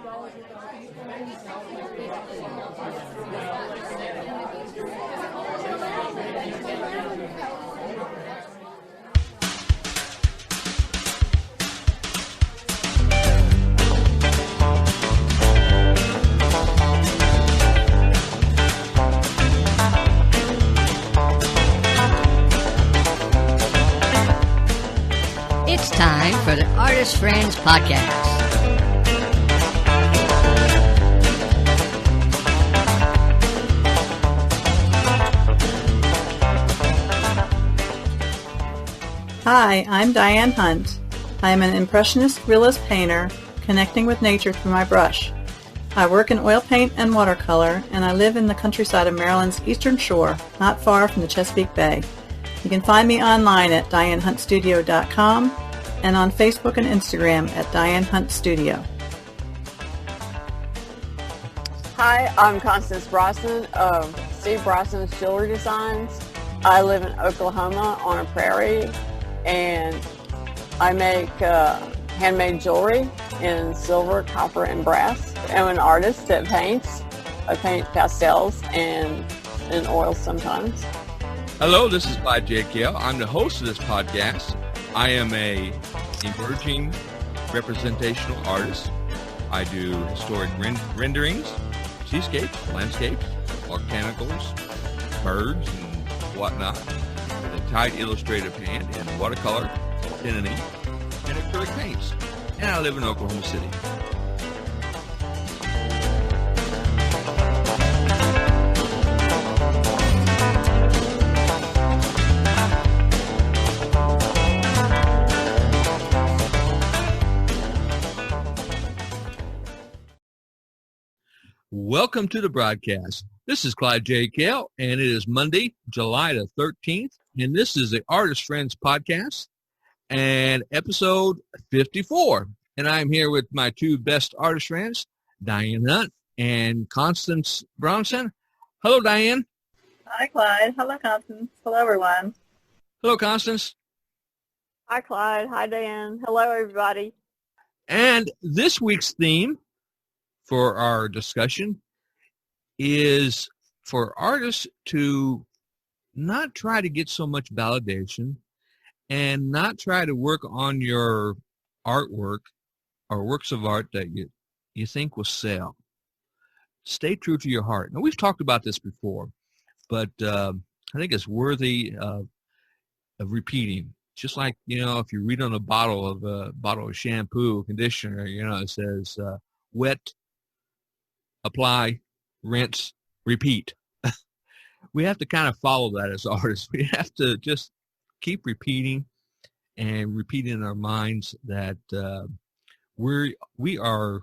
It's time for the Artist Friends Podcast. Hi, I'm Diane Hunt. I am an impressionist realist painter connecting with nature through my brush. I work in oil paint and watercolor, and I live in the countryside of Maryland's Eastern Shore, not far from the Chesapeake Bay. You can find me online at DianeHuntStudio.com and on Facebook and Instagram at Diane Hunt Studio. Hi, I'm Constance Brosnan of Steve Brosnan's Jewelry Designs. I live in Oklahoma on a prairie, and I make handmade jewelry in silver, copper, and brass. I'm an artist that paints. I paint pastels and in oils sometimes. Hello, this is Clyde J. Kell. I'm the host of this podcast. I am a emerging representational artist. I do historic renderings, seascapes, landscapes, botanicals, birds, and whatnot, with a tight illustrative hand in watercolor, pen and ink, and acrylic paints. And I live in Oklahoma City. Welcome to the broadcast. This is Clyde J. Kell, and it is Monday, July the 13th, and this is the Artist Friends Podcast, and episode 54. And I'm here with my two best artist friends, Diane Hunt and Constance Brosnan. Hello, Diane. Hi, Clyde. Hello, Constance. Hello, everyone. Hello, Constance. Hi, Clyde. Hi, Dan. Hello, everybody. And this week's theme for our discussion is for artists to not try to get so much validation and not try to work on your artwork or works of art that you think will sell. Stay true to your heart. Now, we've talked about this before, but I think it's worthy of repeating. Just like, if you read on a bottle of shampoo or conditioner, it says wet, apply, rinse, repeat. We have to kind of follow that as artists. We have to just keep repeating and repeating in our minds that we are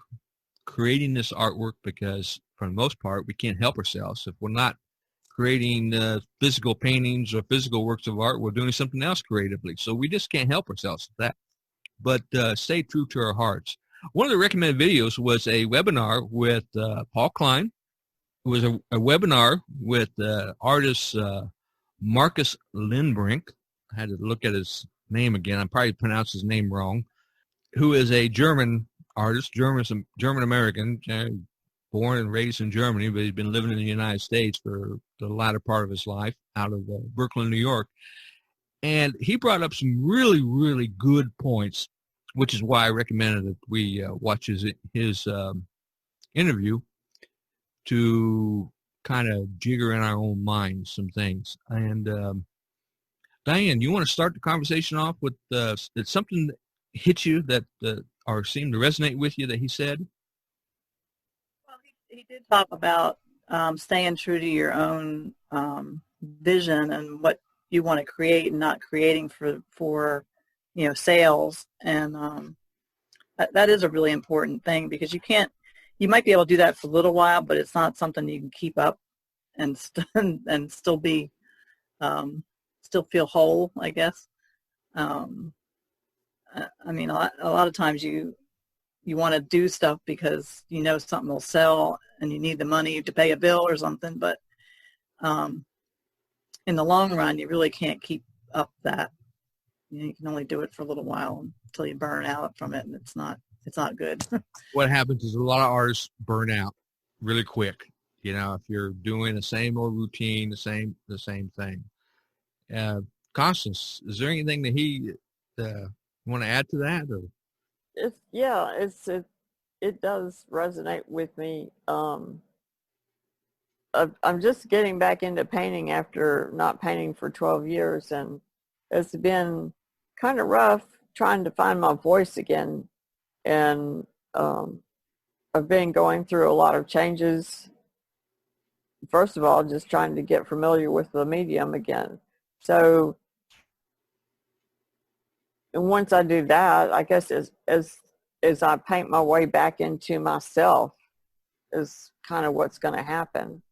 creating this artwork because, for the most part, we can't help ourselves. If we're not creating physical paintings or physical works of art, we're doing something else creatively. So we just can't help ourselves with that. But stay true to our hearts. One of the recommended videos was a webinar with Paul Klein. It was a webinar with artist Marcus Lindbrink. I had to look at his name again. I probably pronounced his name wrong. Who is a German artist, German-American, born and raised in Germany, but he's been living in the United States for the latter part of his life out of Brooklyn, New York. And he brought up some really, really good points, which is why I recommended that we watch his interview to kind of jigger in our own minds some things. And Diane, you want to start the conversation off with did something hit you that or seemed to resonate with you that he said? Well, he did talk about staying true to your own vision and what you want to create and not creating for sales. And that is a really important thing because you might be able to do that for a little while, but it's not something you can keep up and still be, still feel whole, I guess. I mean, a lot of times you want to do stuff because something will sell and you need the money to pay a bill or something, but in the long run, you really can't keep up that. You can only do it for a little while until you burn out from it, and it's not it's not good. What happens is a lot of artists burn out really quick. If you're doing the same old routine, the same thing. Constance, is there anything that he want to add to that? Or? It does resonate with me. I'm just getting back into painting after not painting for 12 years, and it's been kind of rough trying to find my voice again. And I've been going through a lot of changes. First of all, just trying to get familiar with the medium again. So, and once I do that, I guess as I paint my way back into myself is kind of what's going to happen.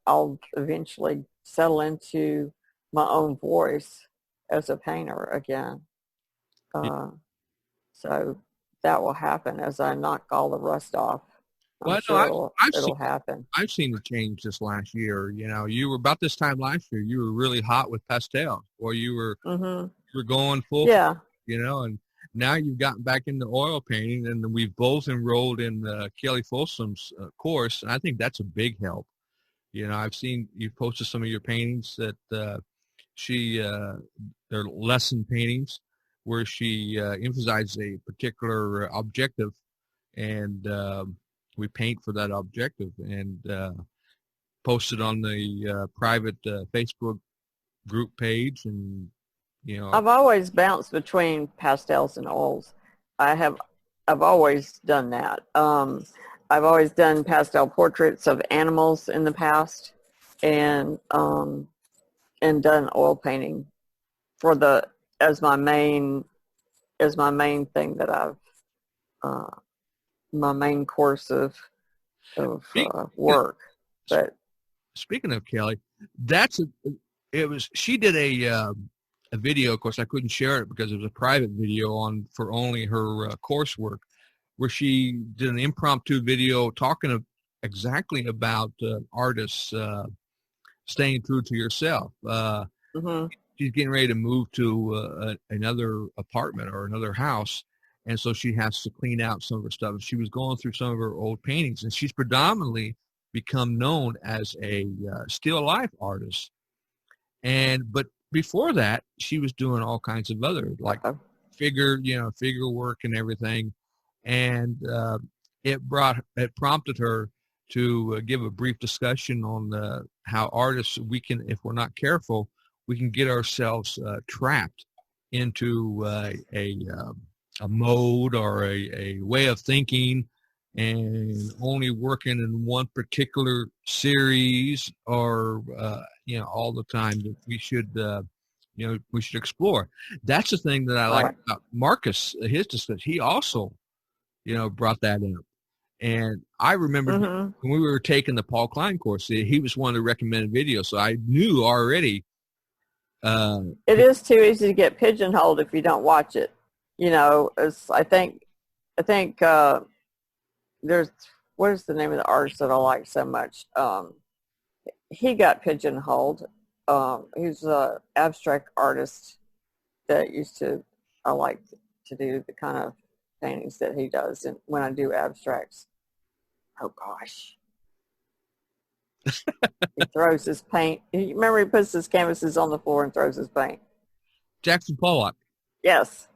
I'll eventually settle into my own voice as a painter again. So that will happen as I knock all the rust off. I'm sure it'll happen. I've seen the change this last year. You were about this time last year, you were really hot with pastel, or you were going full. Yeah. And now you've gotten back into oil painting, and we've both enrolled in Kelly Folsom's course, and I think that's a big help. I've seen you posted some of your paintings that they're lesson paintings where she emphasizes a particular objective, and we paint for that objective, and posted on the private Facebook group page. And I've always bounced between pastels and oils. I've always done that. I've always done pastel portraits of animals in the past, and done oil painting as my main thing that I've my main course of work. But speaking of Kelly, she did a video. Of course, I couldn't share it because it was a private video for only her coursework, where she did an impromptu video talking exactly about artists staying true to yourself. She's getting ready to move to another apartment or another house, and so she has to clean out some of her stuff. She was going through some of her old paintings, and she's predominantly become known as a still life artist. But before that, she was doing all kinds of other figure work and everything. And it prompted her to give a brief discussion on how artists, if we're not careful, we can get ourselves trapped into a mode or a way of thinking, and only working in one particular series or all the time. That we should explore. That's the thing that I like about Marcus, his discussion. He also brought that in. And I remember when we were taking the Paul Klein course, he was one of the recommended videos, so I knew already. It is too easy to get pigeonholed if you don't watch it. I think what is the name of the artist that I like so much? He got pigeonholed. He's an abstract artist that I like to do the kind of paintings that he does, and when I do abstracts. Oh gosh. He throws his paint. Remember, he puts his canvases on the floor and throws his paint. Jackson Pollock. Yes.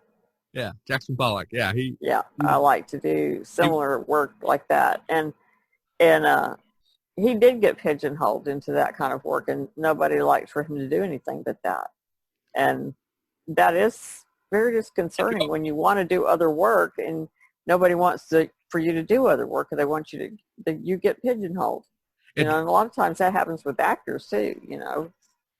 Yeah, Jackson Pollock. Yeah, I like to do similar work like that, and he did get pigeonholed into that kind of work, and nobody liked for him to do anything but that, and that is very disconcerting when you want to do other work and nobody wants for you to do other work, and they want you get pigeonholed. And a lot of times that happens with actors too.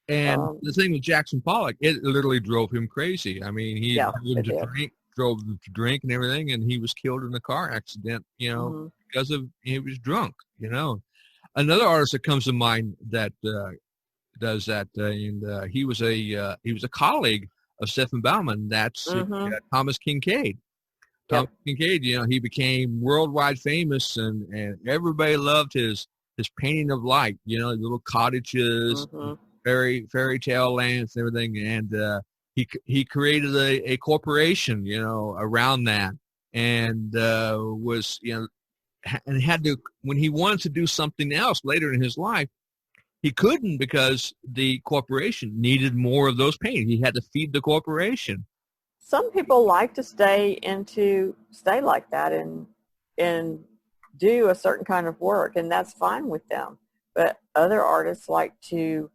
And the thing with Jackson Pollock, it literally drove him crazy. I mean, he drove him to drink and everything, and he was killed in a car accident, because he was drunk, Another artist that comes to mind that does that, and he was a colleague of Stephen Bauman. That's Thomas Kincaid. Thomas Kincaid, he became worldwide famous, and everybody loved his painting of light, little cottages, fairy tale lands and everything. And he created a corporation, around that. and was, and had to, when he wanted to do something else later in his life, he couldn't because the corporation needed more of those paintings. He had to feed the corporation. Some people like to stay like that and do a certain kind of work, and that's fine with them. But other artists like to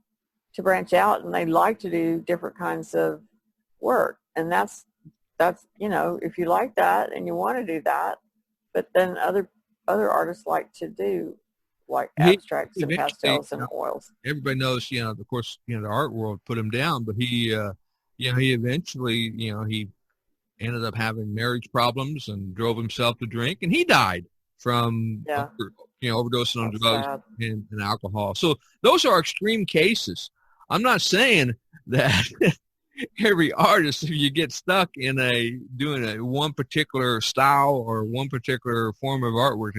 branch out, and they like to do different kinds of work, and that's if you like that and you want to do that. But then other artists like to do like abstracts and pastels and oils. Everybody knows, of course, the art world put him down, but he eventually, he ended up having marriage problems and drove himself to drink, and he died from, overdosing on drugs and alcohol. So those are extreme cases. I'm not saying that every artist, if you get stuck in doing one particular style or one particular form of artwork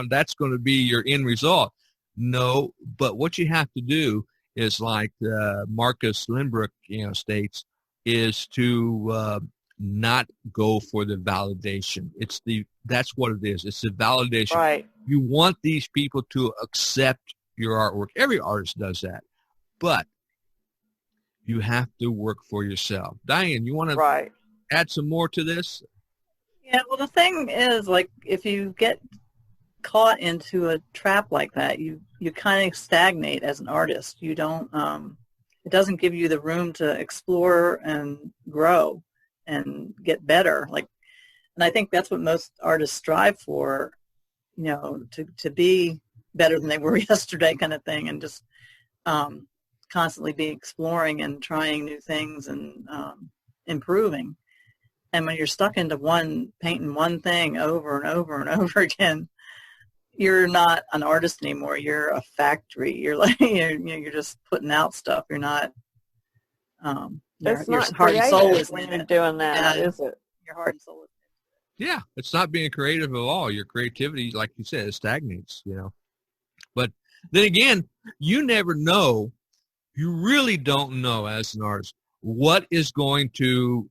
that's going to be your end result. No, but what you have to do is, like Marcus Lindbrook, states, is to not go for the validation. That's what it is. It's the validation. Right. You want these people to accept your artwork. Every artist does that, but you have to work for yourself. Diane, you want to add some more to this? Yeah, well, the thing is, like, if you get caught into a trap like that, you kind of stagnate as an artist. You don't, it doesn't give you the room to explore and grow and get better. And I think that's what most artists strive for, to be better than they were yesterday, kind of thing, and just constantly be exploring and trying new things and improving. And when you're stuck into painting one thing over and over and over again, you're not an artist anymore. You're a factory. You're like you're just putting out stuff. You're not. Your heart and soul is when you're doing that, is it? Your heart and soul is. Yeah, it's not being creative at all. Your creativity, like you said, it stagnates. But then again, you never know. You really don't know as an artist what is going to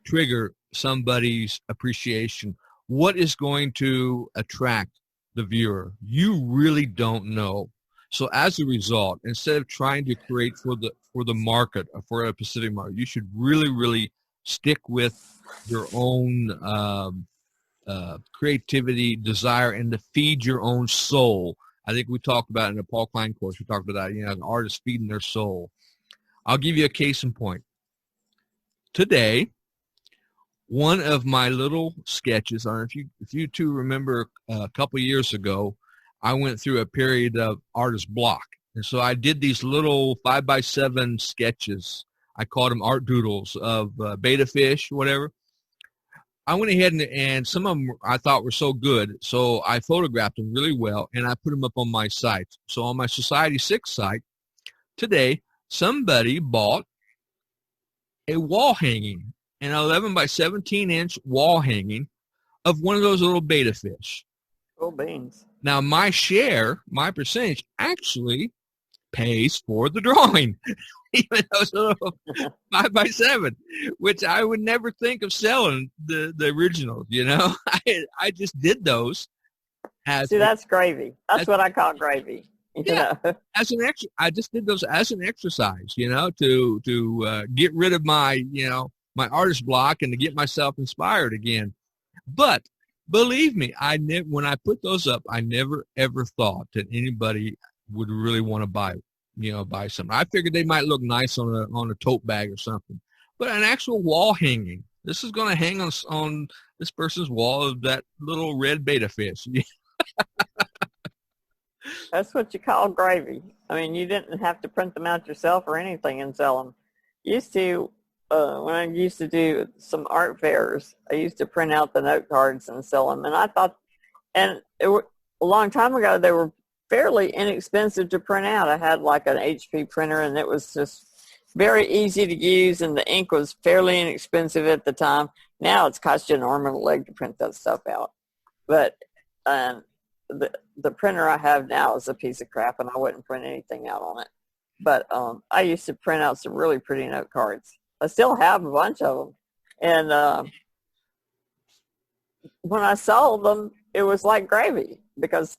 trigger somebody's appreciation, what is going to attract the viewer. You really don't know. So as a result, instead of trying to create for the market or for a specific market, you should really, really stick with your own creativity, desire, and to feed your own soul. I think we talked about in the Paul Klein course, we talked about that, an artist feeding their soul. I'll give you a case in point. Today, one of my little sketches, I don't know if you two remember a couple years ago, I went through a period of artist block. And so I did these little 5x7 sketches. I called them art doodles of betta fish, whatever. I went ahead and some of them I thought were so good, so I photographed them really well, and I put them up on my site. So on my Society 6 site today, somebody bought a wall hanging, an 11 by 17-inch wall hanging of one of those little betta fish. Oh, beans. Now, my percentage actually pays for the drawing, even though it's a little 5x7, which I would never think of selling the originals, I just did those. That's gravy. That's what I call gravy. Yeah, as an extra, I just did those as an exercise, to get rid of my, my artist block and to get myself inspired again. But believe me, when I put those up, I never ever thought that anybody would really want to buy something. I figured they might look nice on a tote bag or something, but an actual wall hanging. This is going to hang on this person's wall of that little red betta fish. That's what you call gravy. I mean, you didn't have to print them out yourself or anything and sell them. When I used to do some art fairs, I used to print out the note cards and sell them. And I thought, a long time ago, they were fairly inexpensive to print out. I had like an HP printer, and it was just very easy to use, and the ink was fairly inexpensive at the time. Now it's cost you an arm and a leg to print that stuff out. But the printer I have now is a piece of crap, and I wouldn't print anything out on it. But I used to print out some really pretty note cards. I still have a bunch of them. And when I sold them, it was like gravy because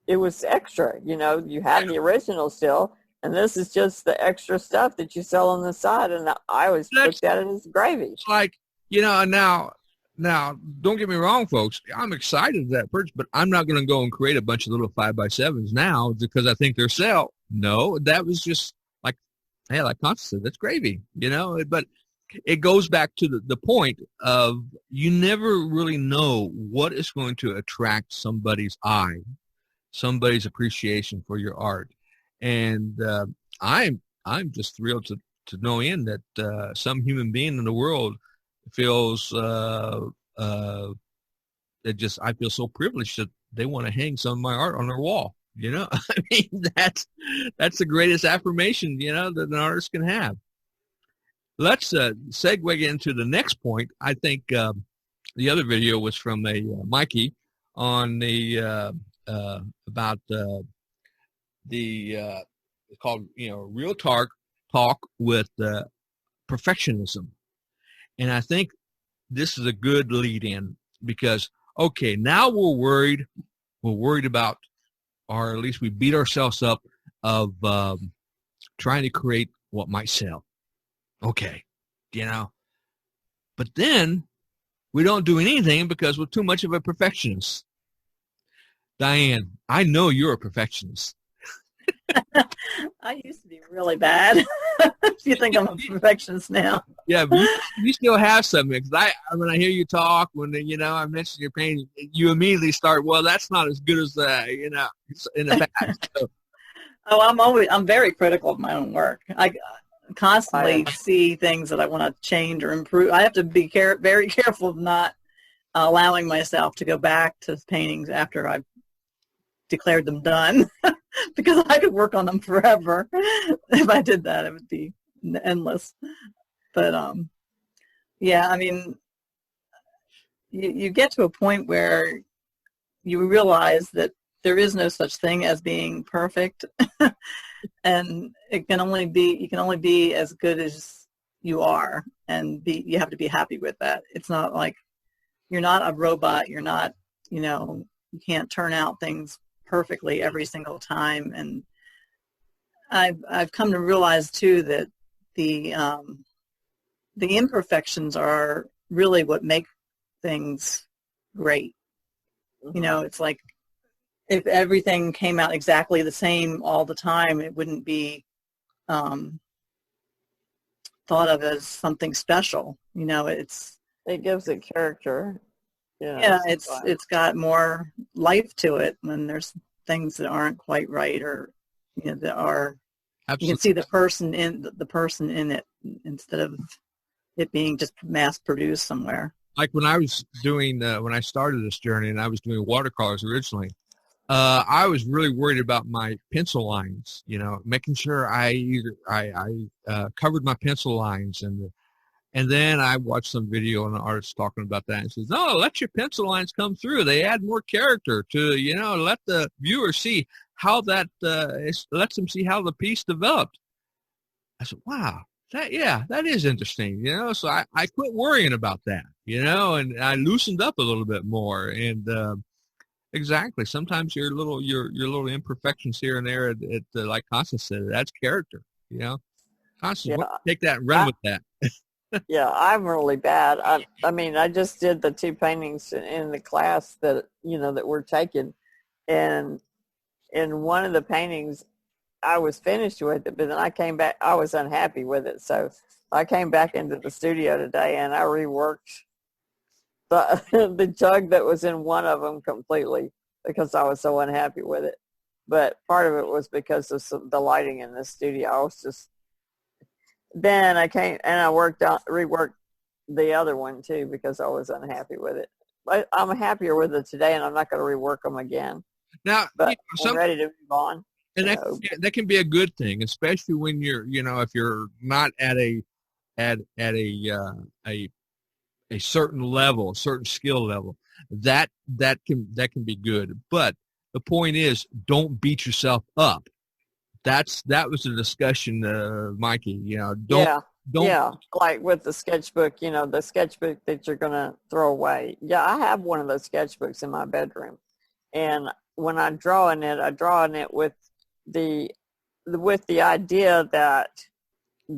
it was extra. You have the original still, and this is just the extra stuff that you sell on the side. And I always looked at it as gravy. It's like, now, don't get me wrong, folks. I'm excited at that purchase, but I'm not going to go and create a bunch of little 5x7s now because I think they're sell. No, that was just like, hey, like Constance said, that's gravy, But it goes back to the point of you never really know what is going to attract somebody's eye, somebody's appreciation for your art. And I'm just thrilled to know that some human being in the world feels I feel so privileged that they want to hang some of my art on their wall. I mean, that's the greatest affirmation, that an artist can have. Let's segue into the next point. I think the other video was from Mikey on the about it's called real talk with perfectionism, and I think this is a good lead in because okay, now we're worried about, or at least we beat ourselves up of trying to create what might sell. Okay, but then we don't do anything because we're too much of a perfectionist. Diane, I know you're a perfectionist. I used to be really bad. If you think I'm a perfectionist now. Yeah, but you still have something. Because when I hear you talk, when I mention your painting, you immediately start, well, that's not as good as in the past. So. Oh, I'm very critical of my own work. I constantly see things that I want to change or improve. I have to be very careful of not allowing myself to go back to paintings after I've declared them done because I could work on them forever. If I did that, it would be endless. But yeah, I mean, you get to a point where you realize that there is no such thing as being perfect, and you can only be as good as you are, and you have to be happy with that. It's not like you're not a robot. You're not, you can't turn out things perfectly every single time. And I've come to realize too that the imperfections are really what make things great. It's like if everything came out exactly the same all the time, it wouldn't be thought of as something special. It gives it character. Yeah, it's got more life to it when there's things that aren't quite right, or that are. Absolutely. You can see the person in it instead of it being just mass produced somewhere. Like when I was doing when I started this journey and I was doing watercolors originally, I was really worried about my pencil lines. Making sure I covered my pencil lines, and then I watched some video and an artist talking about that and says, no, let your pencil lines come through. They add more character to, let the viewer see how that, lets them see how the piece developed. I said, wow, that is interesting, So I quit worrying about that, and I loosened up a little bit more. And exactly, sometimes your little imperfections here and there, like Constance said, that's character, Constance, take that and run with that. Yeah, I'm really bad. I mean, I just did the 2 paintings in the class that, that we're taking. And in one of the paintings, I was finished with it, but then I came back, I was unhappy with it. So I came back into the studio today and I reworked the jug that was in one of them completely because I was so unhappy with it. But part of it was because of the lighting in the studio. I was just, then I came and I reworked the other one too because I was unhappy with it. But I'm happier with it today, and I'm not going to rework them again. Now, but I'm ready to move on. And that can be a good thing, especially when you're, if you're not at a certain level, a certain skill level. That can be good. But the point is, don't beat yourself up. That was the discussion, Mikey. don't. Yeah, like with the sketchbook, the sketchbook that you're going to throw away. Yeah, I have one of those sketchbooks in my bedroom. And when I draw in it with the idea that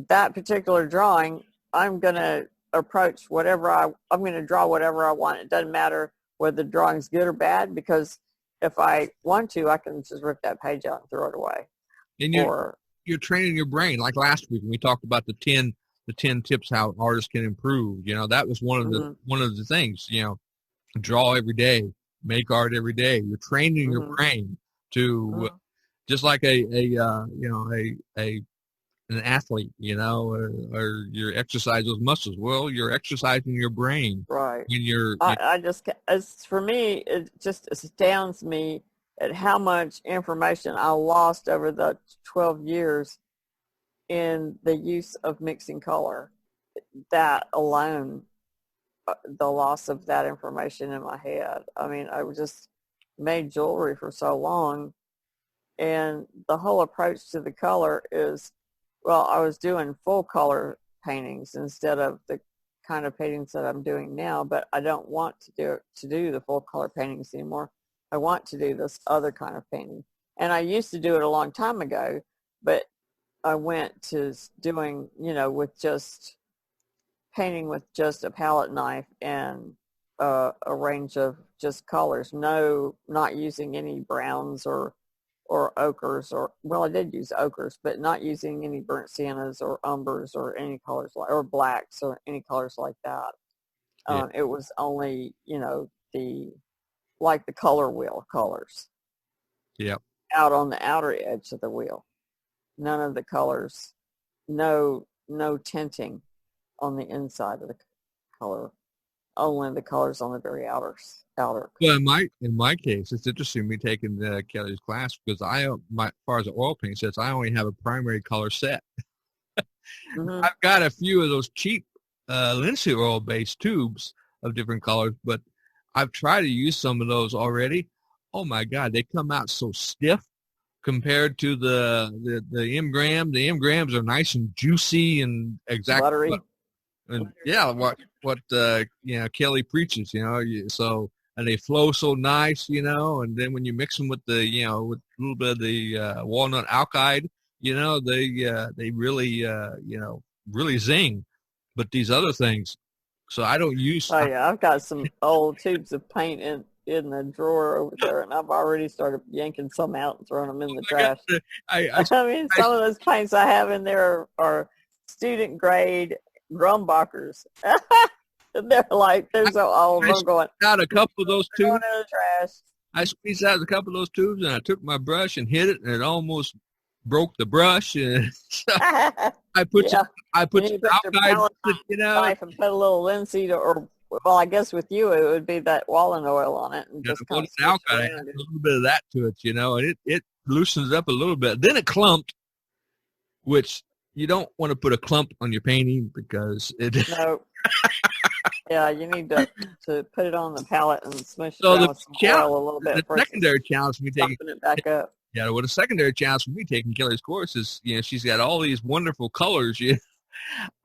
that particular drawing, I'm going to approach I'm going to draw whatever I want. It doesn't matter whether the drawing's good or bad, because if I want to, I can just rip that page out and throw it away. And you're training your brain. Like last week when we talked about the 10 tips how artists can improve. That was one of the things. Draw every day, make art every day. You're training your brain to just like an athlete, or you're exercise those muscles. Well, you're exercising your brain. Right. And for me, it just astounds me at how much information I lost over the 12 years in the use of mixing color. That alone, the loss of that information in my head. I mean, I just made jewelry for so long, and the whole approach to the color is, well, I was doing full color paintings instead of the kind of paintings that I'm doing now, but I don't want to do the full color paintings anymore. I want to do this other kind of painting. And I used to do it a long time ago, but I went to doing, with just painting with just a palette knife and a range of just colors. No, not using any browns or ochres, I did use ochres, but not using any burnt siennas or umbers or any colors or blacks or any colors like that. Yeah. It was only, like the color wheel colors. Yep. Out on the outer edge of the wheel. None of the colors, no tinting on the inside of the color. Only the colors on the very outer. Well, in my case, it's interesting me taking Kelly's class, because as far as the oil paint sets, I only have a primary color set. I've got a few of those cheap linseed oil based tubes of different colors, but I've tried to use some of those already. Oh my God, they come out so stiff compared to the M gram. The M grams are nice and juicy and exactly. And yeah, what Kelly preaches, so, and they flow so nice, and then when you mix them with with a little bit of the walnut alkyd, they really really zing. But these other things, so I don't use. Oh yeah, I've got some old tubes of paint in the drawer over there, and I've already started yanking some out and throwing them in the trash. I mean, some of those paints I have in there are student grade Grumbacher's. They're so old. I'm going out a couple of those tubes. In the trash. I squeezed out a couple of those tubes, and I took my brush and hit it, and it almost broke the brush. And so I put some alkyd, knife and put a little linseed or I guess with you it would be that walnut oil on it, and just kind of alkyd, a little bit of that to it, and it loosens up a little bit. Then it clumped, which you don't want to put a clump on your painting because it. No. Yeah, you need to put it on the palette and smush it down with some oil a little bit. The secondary challenge for me taking it back up. Yeah, well, the secondary challenge for me taking Kelly's course is, she's got all these wonderful colors.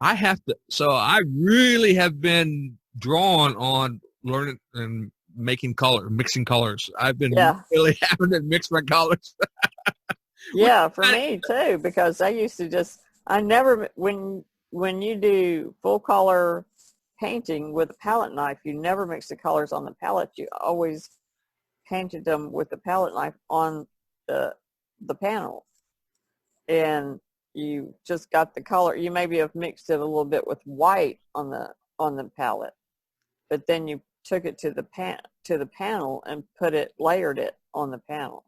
I really have been drawn on learning and mixing colors. I've been really having to mix my colors. Yeah, for me too, because I used to when you do full color painting with a palette knife, you never mix the colors on the palette. You always painted them with the palette knife on the panel, and you just got the color. You maybe have mixed it a little bit with white on the palette, but then you took it to the panel and layered it on the panel,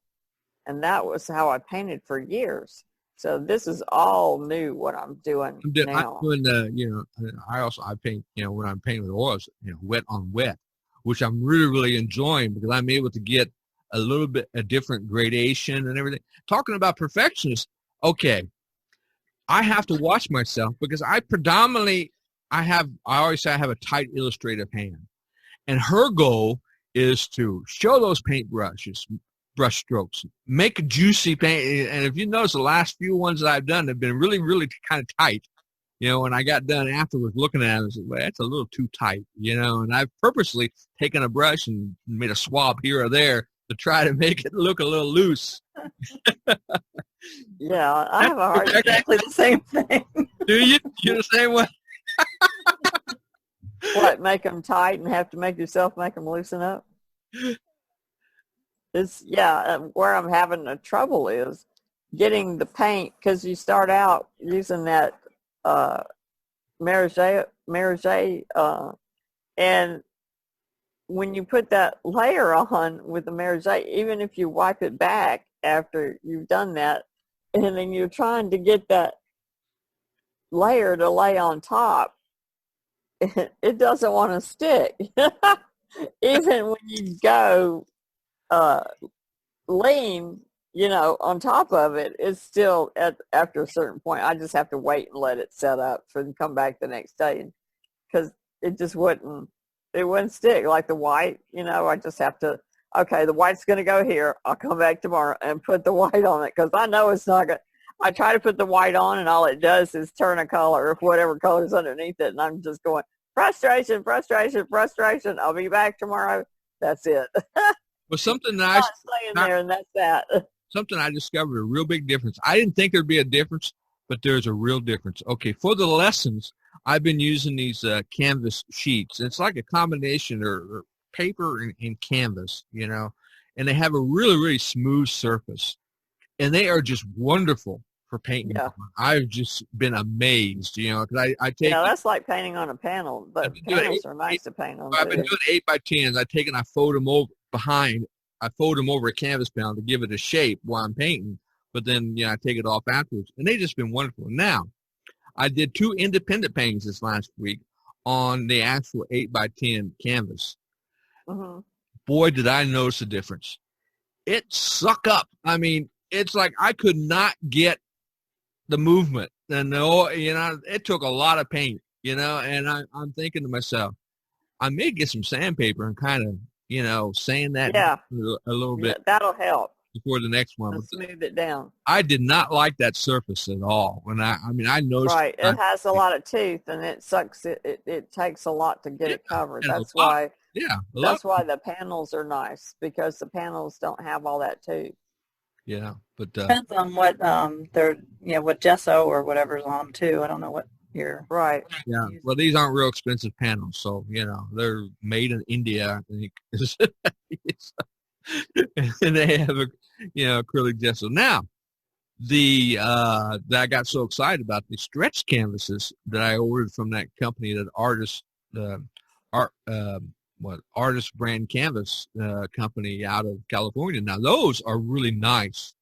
and that was how I painted for years. So this is all new what I'm doing now. I'm doing I paint, when I'm painting with oils, wet on wet, which I'm really, really enjoying because I'm able to get a little bit a different gradation and everything. Talking about perfectionists, okay, I have to watch myself because I always say I have a tight illustrative hand, and her goal is to show those brush strokes, make a juicy paint. And if you notice, the last few ones that I've done have been really, really kind of tight, when I got done afterwards looking at it, I was like, well, that's a little too tight, and I've purposely taken a brush and made a swab here or there to try to make it look a little loose. Yeah, I have a hard time. Exactly the same thing. Do you? You're the same way? What, make them tight and have to make yourself make them loosen up? Where I'm having the trouble is getting the paint, because you start out using that Merge, and when you put that layer on with the Merge, even if you wipe it back after you've done that, and then you're trying to get that layer to lay on top, it doesn't want to stick. Even when you go lean, on top of it, it's still after a certain point. I just have to wait and let it set up for them to come back the next day, because it just wouldn't stick like the white. I just have to. Okay, the white's going to go here. I'll come back tomorrow and put the white on it, because I know it's not going to. I try to put the white on, and all it does is turn a color of whatever color's underneath it, and I'm just going, frustration, frustration, frustration. I'll be back tomorrow. That's it. Well, something that not staying there, and that's that. Something I discovered a real big difference. I didn't think there'd be a difference, but there's a real difference. Okay, for the lessons, I've been using these canvas sheets. It's like a combination or paper and canvas, and they have a really, really smooth surface, and they are just wonderful for painting. Yeah. I've just been amazed, because I take. Yeah, that's like painting on a panel, but panels are nice to paint on. I've been doing 8x10s. I take and I fold them over behind. I fold them over a canvas panel to give it a shape while I'm painting, but then I take it off afterwards, and they've just been wonderful. Now, I did 2 independent paintings this last week on the actual 8x10 canvas. Mm-hmm. Boy, did I notice a difference. It suck up. I mean, it's like I could not get the movement, and it took a lot of paint, and I'm thinking to myself, I may get some sandpaper and kind of, sand that a little bit. That'll help Before the next one. Smooth it down. I did not like that surface at all. When I noticed. Right. It has a lot of tooth, and it sucks. It takes a lot to get it covered. That's why. Yeah. That's why the panels are nice, because the panels don't have all that tooth. Yeah, but depends on what they're what gesso or whatever's on them too. I don't know what you're right. Yeah, well, these aren't real expensive panels, so they're made in India, I think. And they have acrylic gesso. Now, that I got so excited about the stretch canvases that I ordered from that company, that Artist Brand Canvas company out of California. Now, those are really nice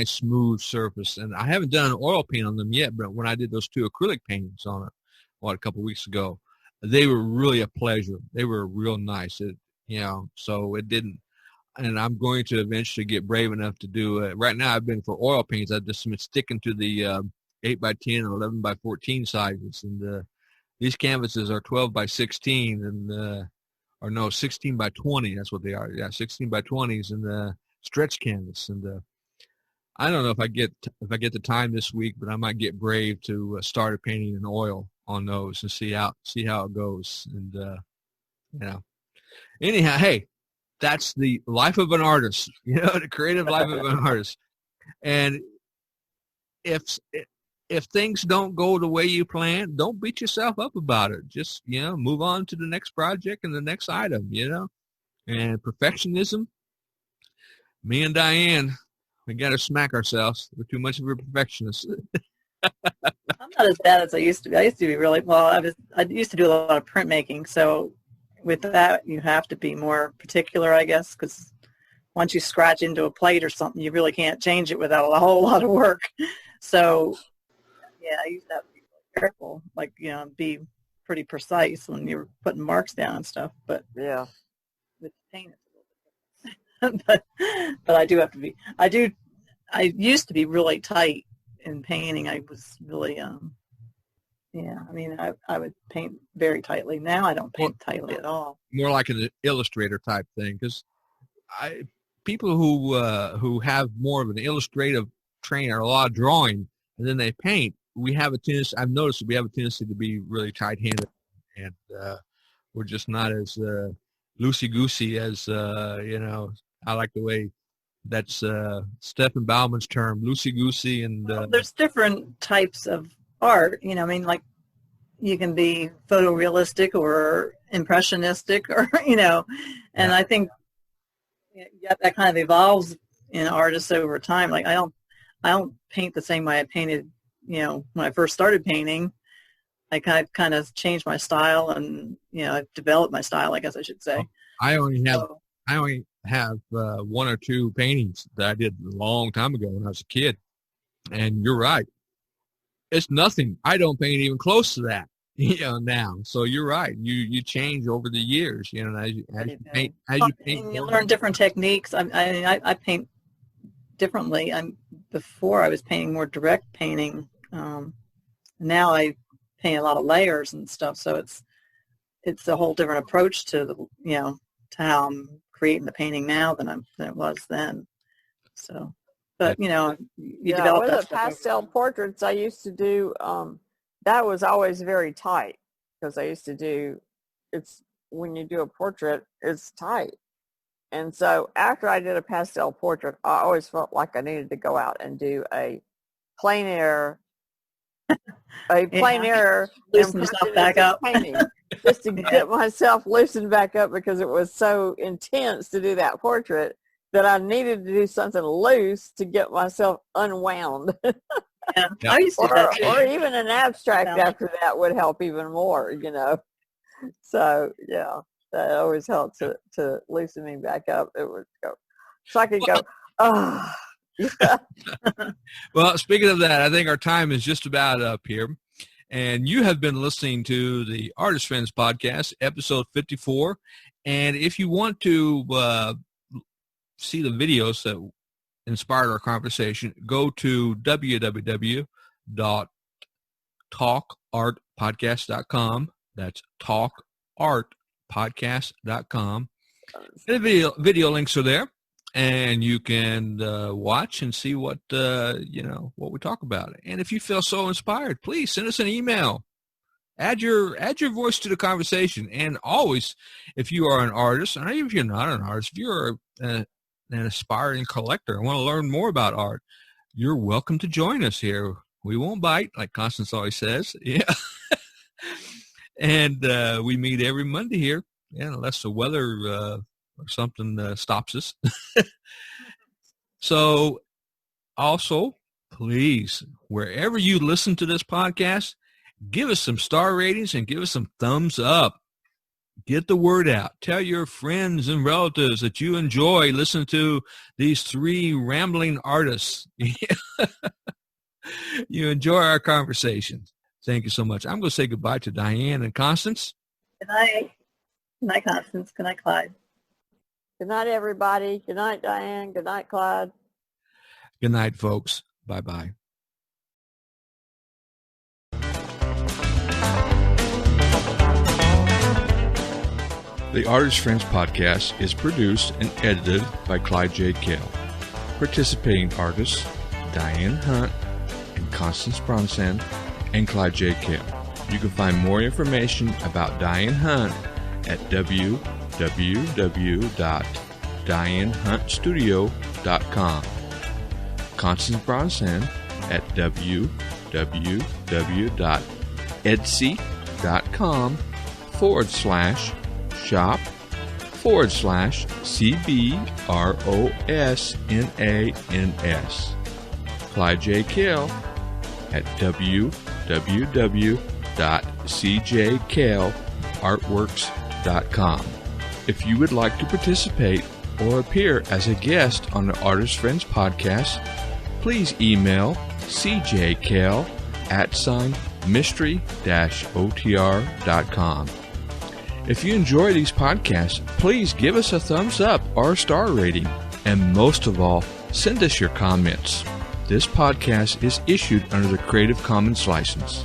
smooth surface, and I haven't done an oil paint on them yet, but when I did those 2 acrylic paintings on it a couple of weeks ago, they were really a pleasure. They were real nice. So it didn't, and I'm going to eventually get brave enough to do it. Right now I've been for oil paints, I've just been sticking to the 8x10 and 11x14 sizes, and these canvases are 12x16 and 16x20. That's what they are. Yeah, 16x20s and the stretch canvas. And I don't know if I get the time this week, but I might get brave to start painting in oil on those and see how it goes. And anyhow, hey, that's the life of an artist. The creative life of an artist. And if things don't go the way you plan, don't beat yourself up about it. Just, move on to the next project and the next item, And perfectionism, me and Diane, we got to smack ourselves. We're too much of a perfectionist. I'm not as bad as I used to be. I used to be really, I used to do a lot of printmaking. So with that, you have to be more particular, I guess, because once you scratch into a plate or something, you really can't change it without a whole lot of work. So yeah, I used to have to be really careful, be pretty precise when you're putting marks down and stuff. But yeah, with paint, it's a little bit different. but I do have to be. I used to be really tight in painting. I was really, I would paint very tightly. Now I don't paint tightly at all. More like an illustrator type thing, because people who have more of an illustrative training or a lot of drawing, and then they paint, we have a tendency, I've noticed we have a tendency to be really tight-handed, and we're just not as loosey-goosey as, I like the way that's Stephen Bauman's term, loosey-goosey. And well, there's different types of art, like you can be photorealistic or impressionistic or, and I think that kind of evolves in artists over time. Like I don't paint the same way I painted, when I first started painting. I kind of changed my style, and I've developed my style, I guess I should say. I only have one or two paintings that I did a long time ago when I was a kid, and you're right. It's nothing. I don't paint even close to that, now. So you're right. You change over the years, as you paint. And you learn different techniques. I paint differently. Before I was painting more direct painting. Now I paint a lot of layers and stuff. So it's a whole different approach to to how I'm creating the painting now than it was then. So, but you develop that with the pastel portraits I used to do. That was always very tight, because I used to do, when you do a portrait, it's tight. And so after I did a pastel portrait, I always felt like I needed to go out and do a plein air, loosen yourself back up painting, just to get myself loosened back up, because it was so intense to do that portrait that I needed to do something loose to get myself unwound. Yeah. I used to do that too. Or even an abstract after that would help even more, So yeah, that always helped to loosen me back up. It would go, so I could go, yeah. Well, speaking of that, I think our time is just about up here. And you have been listening to the Artist Friends Podcast, episode 54. And if you want to see the videos that inspired our conversation, go to www.talkartpodcast.com. That's talkartpodcast.com. And the video links are there, and you can watch and see what what we talk about. And if you feel so inspired, please send us an email. Add your voice to the conversation. And always, if you are an artist, and even if you're not an artist, if you're an aspiring collector and want to learn more about art, you're welcome to join us here. We won't bite, like Constance always says. Yeah. And we meet every Monday here, unless the weather or something stops us. So also, please, wherever you listen to this podcast, give us some star ratings and give us some thumbs up. Get the word out. Tell your friends and relatives that you enjoy listening to these three rambling artists. You enjoy our conversations. Thank you so much. I'm going to say goodbye to Diane and Constance. Good night. Good night, Constance. Good night, Clyde. Good night, everybody. Good night, Diane. Good night, Clyde. Good night, folks. Bye-bye. The Artist Friends Podcast is produced and edited by Clyde J. Kell. Participating artists, Diane Hunt and Constance Brosnan and Clyde J. Kell. You can find more information about Diane Hunt at www.dianehuntstudio.com. Constance Brosnan at www.etsy.com/shop/CBROSNANS. Clyde J. Kell at www.cjkellartworks.com. If you would like to participate or appear as a guest on the Artist Friends Podcast, please email cjkel@mystery-otr.com. If you enjoy these podcasts, please give us a thumbs up or a star rating. And most of all, send us your comments. This podcast is issued under the Creative Commons license.